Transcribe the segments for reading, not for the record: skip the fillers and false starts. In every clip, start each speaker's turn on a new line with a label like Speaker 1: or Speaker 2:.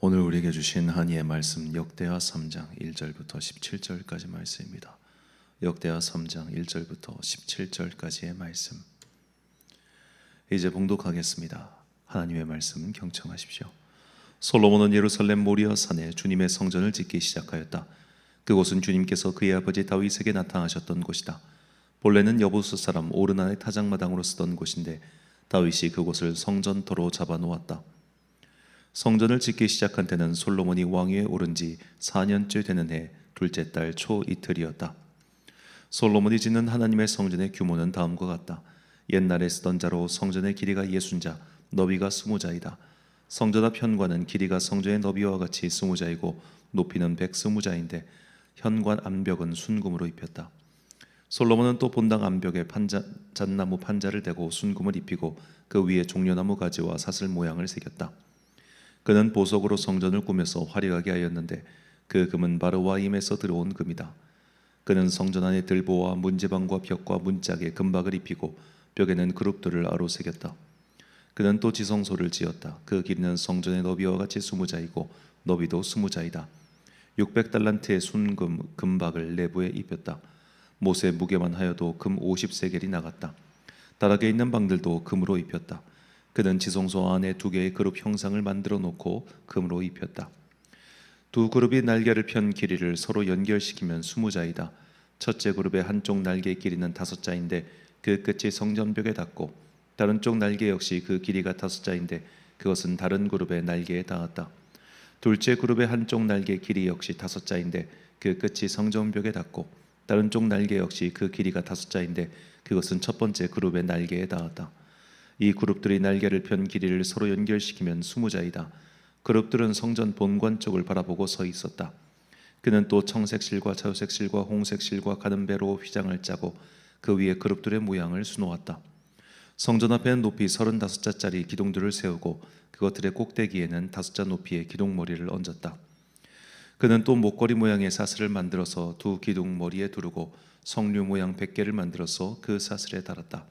Speaker 1: 오늘 우리에게 주신 한이의 말씀 역대하 3장 1절부터 17절까지 말씀입니다. 역대하 3장 1절부터 17절까지의 말씀. 이제 봉독하겠습니다. 하나님의 말씀 경청하십시오. 솔로몬은 예루살렘 모리아 산에 주님의 성전을 짓기 시작하였다. 그곳은 주님께서 그의 아버지 다윗에게 나타나셨던 곳이다. 본래는 여부스 사람 오르난의 타작마당으로 쓰던 곳인데 다윗이 그곳을 성전터로 잡아놓았다. 성전을 짓기 시작한 때는 솔로몬이 왕위에 오른 지 4년째 되는 해 둘째 달 초 이틀이었다. 솔로몬이 짓는 하나님의 성전의 규모는 다음과 같다. 옛날에 쓰던 자로 성전의 길이가 60자, 너비가 20자이다. 성전 앞 현관은 길이가 성전의 너비와 같이 20자이고 높이는 120자인데 현관 암벽은 순금으로 입혔다. 솔로몬은 또 본당 암벽에 잣나무 판자를 대고 순금을 입히고 그 위에 종려나무 가지와 사슬 모양을 새겼다. 그는 보석으로 성전을 꾸며서 화려하게 하였는데 그 금은 바르와임에서 들어온 금이다. 그는 성전 안에 들보와 문제방과 벽과 문짝에 금박을 입히고 벽에는 그룹들을 아로 새겼다. 그는 또 지성소를 지었다. 그 길이는 성전의 너비와 같이 20자이고 너비도 20자이다. 600달란트의 순금 금박을 내부에 입혔다. 못의 무게만 하여도 금 50세겔이 나갔다. 다락에 있는 방들도 금으로 입혔다. 그는 지성소 안에 2개의 그룹 형상을 만들어 놓고 금으로 입혔다. 두 그룹이 날개를 편 길이를 서로 연결시키면 20자이다. 첫째 그룹의 한쪽 날개의 길이는 5자인데 그 끝이 성전벽에 닿고 다른 쪽 날개 역시 그 길이가 5자인데 그것은 다른 그룹의 날개에 닿았다. 둘째 그룹의 한쪽 날개 길이 역시 5자인데 그 끝이 성전벽에 닿고 다른 쪽 날개 역시 그 길이가 5자인데 그것은 첫 번째 그룹의 날개에 닿았다. 이 그룹들이 날개를 편 길이를 서로 연결시키면 20자이다. 그룹들은 성전 본관 쪽을 바라보고 서 있었다. 그는 또 청색 실과 자주색 실과 홍색 실과 가는 배로 휘장을 짜고 그 위에 그룹들의 모양을 수놓았다. 성전 앞에는 높이 35자짜리 기둥들을 세우고 그것들의 꼭대기에는 5자 높이의 기둥머리를 얹었다. 그는 또 목걸이 모양의 사슬을 만들어서 두 기둥머리에 두르고 성류 모양 100개를 만들어서 그 사슬에 달았다.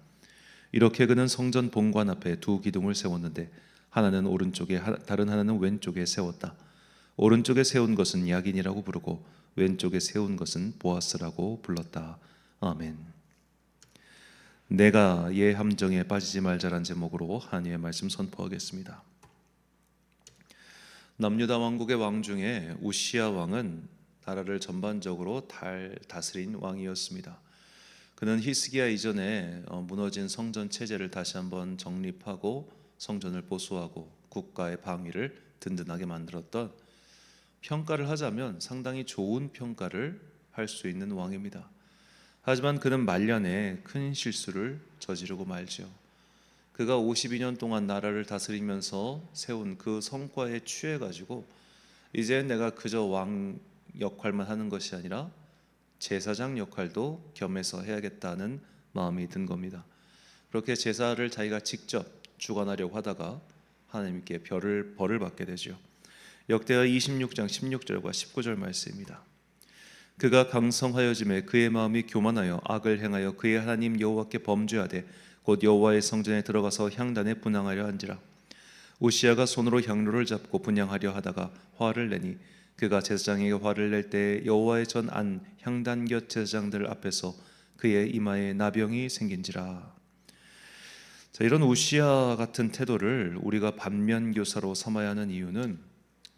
Speaker 1: 이렇게 그는 성전 본관 앞에 두 기둥을 세웠는데 하나는 오른쪽에 다른 하나는 왼쪽에 세웠다. 오른쪽에 세운 것은 야긴이라고 부르고 왼쪽에 세운 것은 보아스라고 불렀다. 아멘. 내가 예 함정에 빠지지 말자란 제목으로 하나님의 말씀 선포하겠습니다. 남유다 왕국의 왕 중에 우시야 왕은 나라를 전반적으로 다스린 왕이었습니다. 그는 히스기야 이전에 무너진 성전 체제를 다시 한번 정립하고 성전을 보수하고 국가의 방위를 든든하게 만들었던, 평가를 하자면 상당히 좋은 평가를 할 수 있는 왕입니다. 하지만 그는 말년에 큰 실수를 저지르고 말죠. 그가 52년 동안 나라를 다스리면서 세운 그 성과에 취해가지고 이제 내가 그저 왕 역할만 하는 것이 아니라 제사장 역할도 겸해서 해야겠다는 마음이 든 겁니다. 그렇게 제사를 자기가 직접 주관하려고 하다가 하나님께 벌을 받게 되죠. 역대하 26장 16절과 19절 말씀입니다. 그가 강성하여짐에 그의 마음이 교만하여 악을 행하여 그의 하나님 여호와께 범죄하되 곧 여호와의 성전에 들어가서 향단에 분향하려 한지라. 우시야가 손으로 향로를 잡고 분향하려 하다가 화를 내니 그가 제사장에게 화를 낼 때 여호와의 전 안 향단 곁 제사장들 앞에서 그의 이마에 나병이 생긴지라. 자, 이런 우시야 같은 태도를 우리가 반면교사로 삼아야 하는 이유는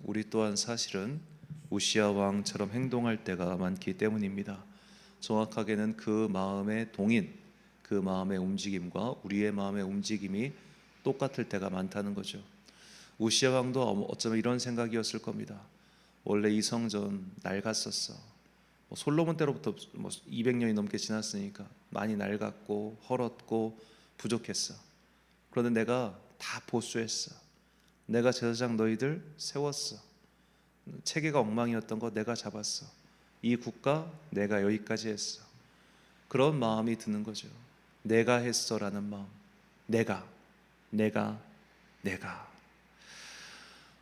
Speaker 1: 우리 또한 사실은 우시야 왕처럼 행동할 때가 많기 때문입니다. 정확하게는 그 마음의 동인, 그 마음의 움직임과 우리의 마음의 움직임이 똑같을 때가 많다는 거죠. 우시야 왕도 어쩌면 이런 생각이었을 겁니다. 원래 이 성전 낡았었어. 솔로몬 때로부터 200년이 넘게 지났으니까 많이 낡았고 헐었고 부족했어. 그런데 내가 다 보수했어. 내가 제사장 너희들 세웠어. 체계가 엉망이었던 거 내가 잡았어. 이 국가 내가 여기까지 했어. 그런 마음이 드는 거죠. 내가 했어라는 마음. 내가.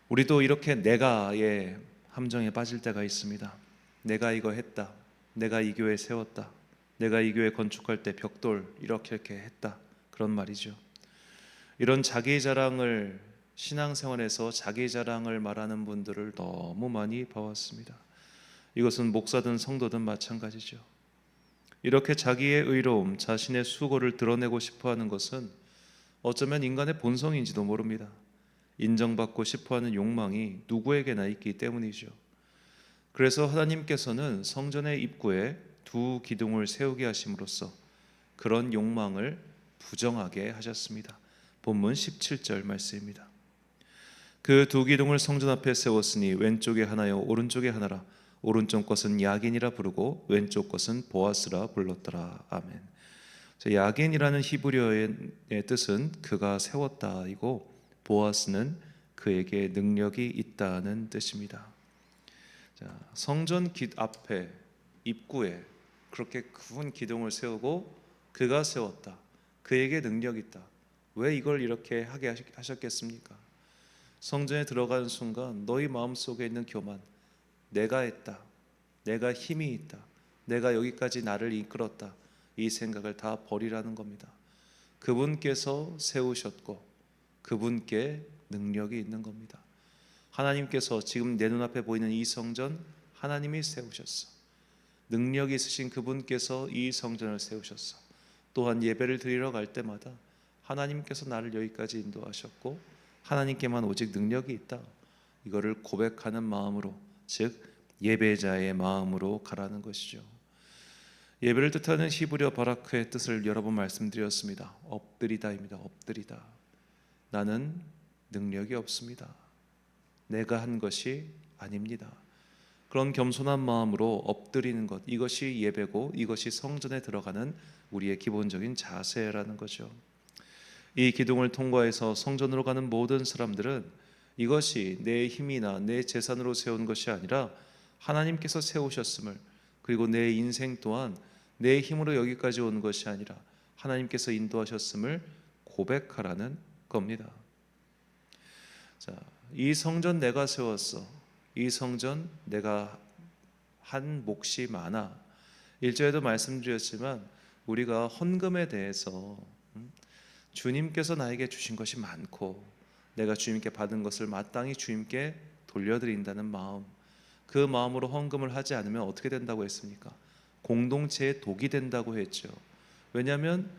Speaker 1: 우리도 이렇게 내가의 함정에 빠질 때가 있습니다. 내가 이거 했다. 내가 이 교회 세웠다. 내가 이 교회 건축할 때 벽돌 이렇게 했다. 그런 말이죠. 이런 자기 자랑을 신앙생활에서 자기 자랑을 말하는 분들을 너무 많이 봐왔습니다. 이것은 목사든 성도든 마찬가지죠. 이렇게 자기의 의로움, 자신의 수고를 드러내고 싶어하는 것은 어쩌면 인간의 본성인지도 모릅니다. 인정받고 싶어하는 욕망이 누구에게나 있기 때문이죠. 그래서 하나님께서는 성전의 입구에 두 기둥을 세우게 하심으로써 그런 욕망을 부정하게 하셨습니다. 본문 17절 말씀입니다. 그 두 기둥을 성전 앞에 세웠으니 왼쪽에 하나요 오른쪽에 하나라. 오른쪽 것은 야긴이라 부르고 왼쪽 것은 보아스라 불렀더라. 아멘. 야긴이라는 히브리어의 뜻은 그가 세웠다이고, 보아스는 그에게 능력이 있다는 뜻입니다. 성전 앞에 입구에 그렇게 큰 기둥을 세우고 그가 세웠다. 그에게 능력이 있다. 왜 이걸 이렇게 하게 하셨겠습니까? 성전에 들어가는 순간 너희 마음속에 있는 교만, 내가 했다, 내가 힘이 있다, 내가 여기까지 나를 이끌었다, 이 생각을 다 버리라는 겁니다. 그분께서 세우셨고 그분께 능력이 있는 겁니다. 하나님께서 지금 내 눈앞에 보이는 이 성전 하나님이 세우셨어. 능력이 있으신 그분께서 이 성전을 세우셨어. 또한 예배를 드리러 갈 때마다 하나님께서 나를 여기까지 인도하셨고 하나님께만 오직 능력이 있다. 이거를 고백하는 마음으로, 즉 예배자의 마음으로 가라는 것이죠. 예배를 뜻하는 히브리어 바라크의 뜻을 여러 번 말씀드렸습니다. 엎드리다입니다. 엎드리다. 나는 능력이 없습니다. 내가 한 것이 아닙니다. 그런 겸손한 마음으로 엎드리는 것, 이것이 예배고 이것이 성전에 들어가는 우리의 기본적인 자세라는 거죠. 이 기둥을 통과해서 성전으로 가는 모든 사람들은 이것이 내 힘이나 내 재산으로 세운 것이 아니라 하나님께서 세우셨음을, 그리고 내 인생 또한 내 힘으로 여기까지 온 것이 아니라 하나님께서 인도하셨음을 고백하라는 겁니다. 자, 이 성전 내가 세웠어. 이 성전 내가 한 몫이 많아. 1절에도 말씀드렸지만 우리가 헌금에 대해서 주님께서 나에게 주신 것이 많고 내가 주님께 받은 것을 마땅히 주님께 돌려드린다는 마음, 그 마음으로 헌금을 하지 않으면 어떻게 된다고 했습니까? 공동체의 독이 된다고 했죠. 왜냐하면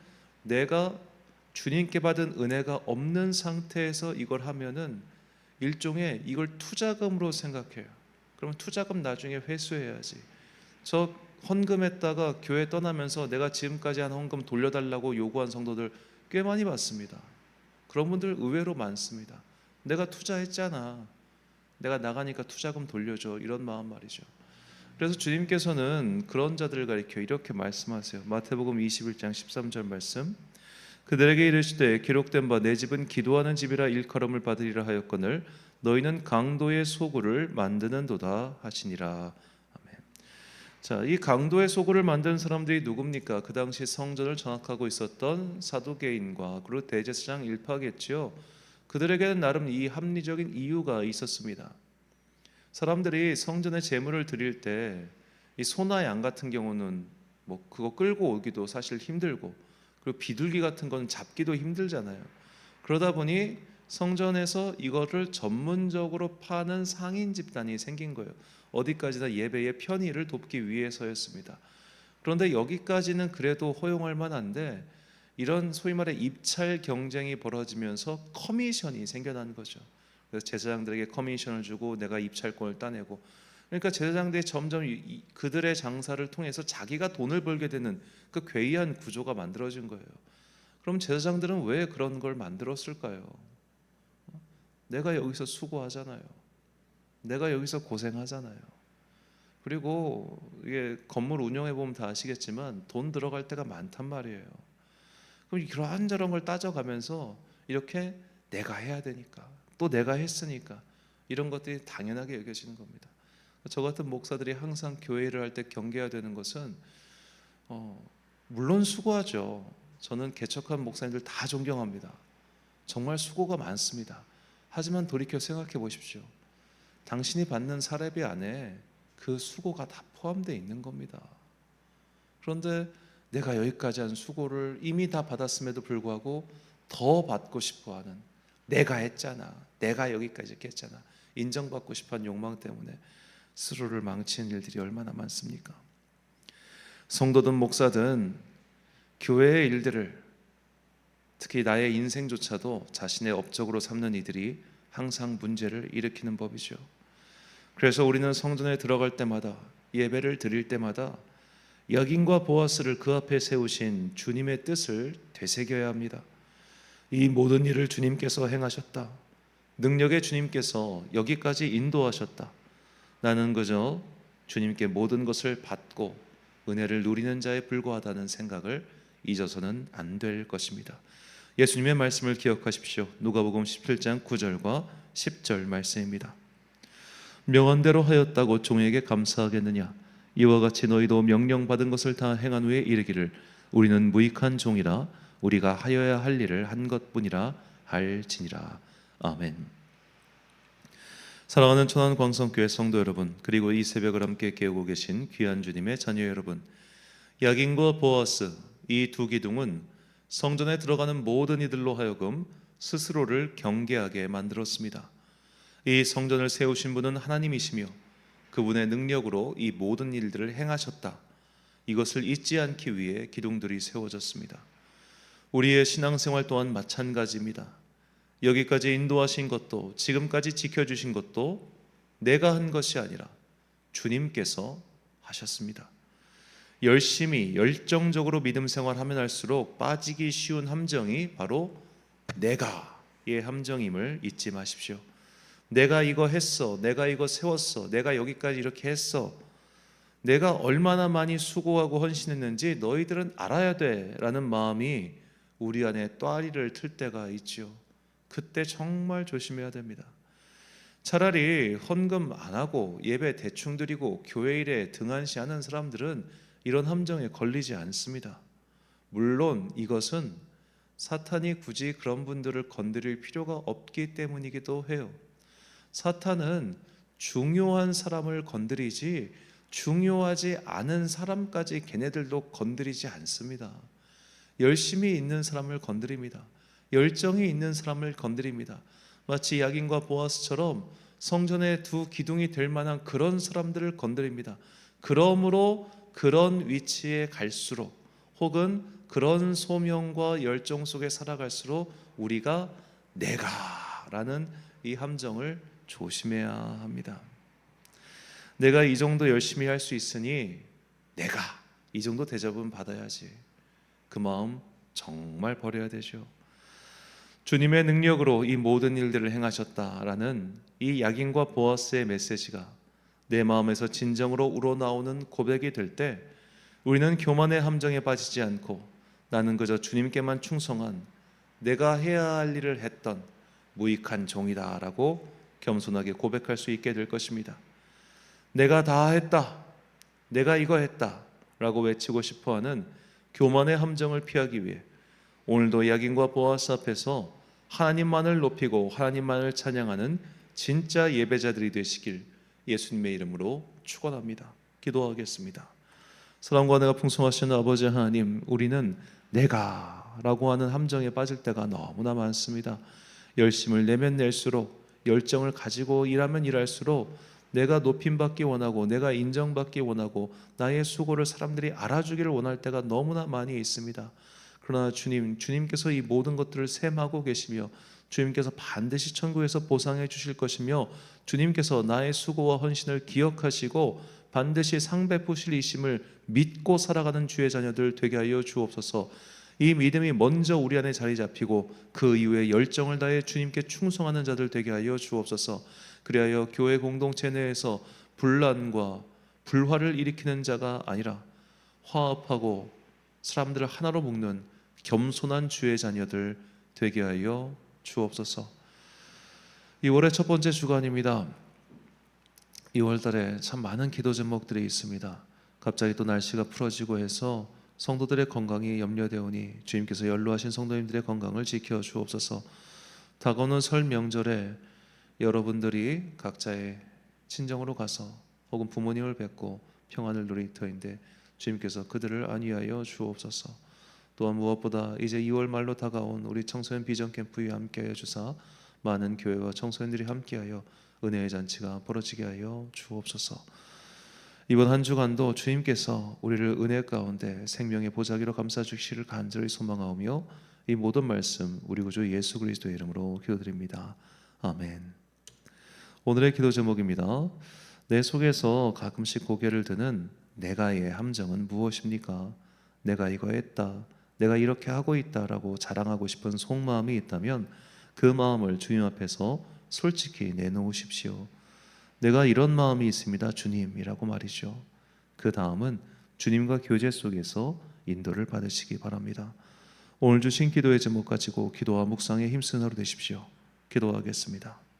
Speaker 1: 내가 주님께 받은 은혜가 없는 상태에서 이걸 하면은 일종의 이걸 투자금으로 생각해요. 그러면 투자금 나중에 회수해야지. 저 헌금했다가 교회 떠나면서 내가 지금까지 한 헌금 돌려달라고 요구한 성도들 꽤 많이 봤습니다. 그런 분들 의외로 많습니다. 내가 투자했잖아, 내가 나가니까 투자금 돌려줘, 이런 마음 말이죠. 그래서 주님께서는 그런 자들을 가리켜 이렇게 말씀하세요. 마태복음 21장 13절 말씀. 그들에게 이르시되 기록된 바 내 집은 기도하는 집이라 일컬음을 받으리라 하였거늘 너희는 강도의 소굴을 만드는도다 하시니라. 아멘. 자, 이 강도의 소굴을 만든 사람들이 누굽니까? 그 당시 성전을 장악하고 있었던 사두개인과 그리고 대제사장 일파겠죠. 그들에게는 나름 이 합리적인 이유가 있었습니다. 사람들이 성전에 제물을 드릴 때 이 소나 양 같은 경우는 뭐 그거 끌고 오기도 사실 힘들고, 그리고 비둘기 같은 건 잡기도 힘들잖아요. 그러다 보니 성전에서 이거를 전문적으로 파는 상인 집단이 생긴 거예요. 어디까지나 예배의 편의를 돕기 위해서였습니다. 그런데 여기까지는 그래도 허용할 만한데 이런 소위 말해 입찰 경쟁이 벌어지면서 커미션이 생겨난 거죠. 그래서 제사장들에게 커미션을 주고 내가 입찰권을 따내고, 그러니까 제사장들이 점점 그들의 장사를 통해서 자기가 돈을 벌게 되는 그 괴이한 구조가 만들어진 거예요. 그럼 제사장들은 왜 그런 걸 만들었을까요? 내가 여기서 수고하잖아요. 내가 여기서 고생하잖아요. 그리고 이게 건물 운영해 보면 다 아시겠지만 돈 들어갈 때가 많단 말이에요. 그럼 이런저런 걸 따져가면서 이렇게 내가 해야 되니까, 또 내가 했으니까 이런 것들이 당연하게 여겨지는 겁니다. 저 같은 목사들이 항상 교회를 할 때 경계해야 되는 것은 물론 수고하죠. 저는 개척한 목사님들 다 존경합니다. 정말 수고가 많습니다. 하지만 돌이켜 생각해 보십시오. 당신이 받는 사례비 안에 그 수고가 다 포함되어 있는 겁니다. 그런데 내가 여기까지 한 수고를 이미 다 받았음에도 불구하고 더 받고 싶어하는, 내가 했잖아, 내가 여기까지 이렇게 했잖아, 인정받고 싶어하는 욕망 때문에 스스로를 망치는 일들이 얼마나 많습니까? 성도든 목사든 교회의 일들을, 특히 나의 인생조차도 자신의 업적으로 삼는 이들이 항상 문제를 일으키는 법이죠. 그래서 우리는 성전에 들어갈 때마다, 예배를 드릴 때마다 여긴과 보아스를 그 앞에 세우신 주님의 뜻을 되새겨야 합니다. 이 모든 일을 주님께서 행하셨다. 능력의 주님께서 여기까지 인도하셨다. 나는 그저 주님께 모든 것을 받고 은혜를 누리는 자에 불과하다는 생각을 잊어서는 안 될 것입니다. 예수님의 말씀을 기억하십시오. 누가복음 17장 9절과 10절 말씀입니다. 명한대로 하였다고 종에게 감사하겠느냐? 이와 같이 너희도 명령받은 것을 다 행한 후에 이르기를 우리는 무익한 종이라 우리가 하여야 할 일을 한 것뿐이라 할지니라. 아멘. 사랑하는 천안광성교회 성도 여러분, 그리고 이 새벽을 함께 깨우고 계신 귀한 주님의 자녀 여러분, 야긴과 보아스, 이 두 기둥은 성전에 들어가는 모든 이들로 하여금 스스로를 경계하게 만들었습니다. 이 성전을 세우신 분은 하나님이시며 그분의 능력으로 이 모든 일들을 행하셨다. 이것을 잊지 않기 위해 기둥들이 세워졌습니다. 우리의 신앙생활 또한 마찬가지입니다. 여기까지 인도하신 것도, 지금까지 지켜주신 것도 내가 한 것이 아니라 주님께서 하셨습니다. 열심히 열정적으로 믿음 생활하면 할수록 빠지기 쉬운 함정이 바로 내가의 함정임을 잊지 마십시오. 내가 이거 했어, 내가 이거 세웠어, 내가 여기까지 이렇게 했어, 내가 얼마나 많이 수고하고 헌신했는지 너희들은 알아야 돼 라는 마음이 우리 안에 또아리를 틀 때가 있죠. 그때 정말 조심해야 됩니다. 차라리 헌금 안 하고 예배 대충 드리고 교회 일에 등한시하는 사람들은 이런 함정에 걸리지 않습니다. 물론 이것은 사탄이 굳이 그런 분들을 건드릴 필요가 없기 때문이기도 해요. 사탄은 중요한 사람을 건드리지 중요하지 않은 사람까지 걔네들도 건드리지 않습니다. 열심히 있는 사람을 건드립니다. 열정이 있는 사람을 건드립니다. 마치 야긴과 보아스처럼 성전의 두 기둥이 될 만한 그런 사람들을 건드립니다. 그러므로 그런 위치에 갈수록, 혹은 그런 소명과 열정 속에 살아갈수록 우리가 내가라는 이 함정을 조심해야 합니다. 내가 이 정도 열심히 할 수 있으니 내가 이 정도 대접은 받아야지. 그 마음 정말 버려야 되죠. 주님의 능력으로 이 모든 일들을 행하셨다라는 이 야긴과 보아스의 메시지가 내 마음에서 진정으로 우러나오는 고백이 될 때 우리는 교만의 함정에 빠지지 않고 나는 그저 주님께만 충성한 내가 해야 할 일을 했던 무익한 종이다 라고 겸손하게 고백할 수 있게 될 것입니다. 내가 다 했다, 내가 이거 했다 라고 외치고 싶어하는 교만의 함정을 피하기 위해 오늘도 야긴과 보아스 앞에서 하나님만을 높이고 하나님만을 찬양하는 진짜 예배자들이 되시길 예수님의 이름으로 축원합니다. 기도하겠습니다. 사랑과 은혜가 풍성하신 아버지 하나님, 우리는 내가라고 하는 함정에 빠질 때가 너무나 많습니다. 열심을 내면 낼수록, 열정을 가지고 일하면 일할수록 내가 높임받기 원하고 내가 인정받기 원하고 나의 수고를 사람들이 알아주기를 원할 때가 너무나 많이 있습니다. 그러나 주님께서 이 모든 것들을 셈하고 계시며 주님께서 반드시 천국에서 보상해 주실 것이며 주님께서 나의 수고와 헌신을 기억하시고 반드시 상 베푸실 이심을 믿고 살아가는 주의 자녀들 되게 하여 주옵소서. 이 믿음이 먼저 우리 안에 자리 잡히고 그 이후에 열정을 다해 주님께 충성하는 자들 되게 하여 주옵소서. 그리하여 교회 공동체 내에서 분란과 불화를 일으키는 자가 아니라 화합하고 사람들을 하나로 묶는 겸손한 주의 자녀들 되게 하여 주옵소서. 2월의 첫 번째 주간입니다. 2월달에 참 많은 기도 제목들이 있습니다. 갑자기 또 날씨가 풀어지고 해서 성도들의 건강이 염려되오니 주님께서 연로하신 성도님들의 건강을 지켜 주옵소서. 다가오는 설 명절에 여러분들이 각자의 친정으로 가서 혹은 부모님을 뵙고 평안을 누릴 터인데 주님께서 그들을 안위하여 주옵소서. 또한 무엇보다 이제 2월 말로 다가온 우리 청소년 비전 캠프에 함께하여 주사 많은 교회와 청소년들이 함께하여 은혜의 잔치가 벌어지게 하여 주옵소서. 이번 한 주간도 주님께서 우리를 은혜 가운데 생명의 보자기로 감싸 주시기를 간절히 소망하오며 이 모든 말씀 우리 구주 예수 그리스도의 이름으로 기도드립니다. 아멘. 오늘의 기도 제목입니다. 내 속에서 가끔씩 고개를 드는 내가의 함정은 무엇입니까? 내가 이거 했다, 내가 이렇게 하고 있다라고 자랑하고 싶은 속마음이 있다면 그 마음을 주님 앞에서 솔직히 내놓으십시오. 내가 이런 마음이 있습니다, 주님이라고 말이죠. 그 다음은 주님과 교제 속에서 인도를 받으시기 바랍니다. 오늘 주신 기도의 제목 가지고 기도와 묵상에 힘쓰는 하루 되십시오. 기도하겠습니다.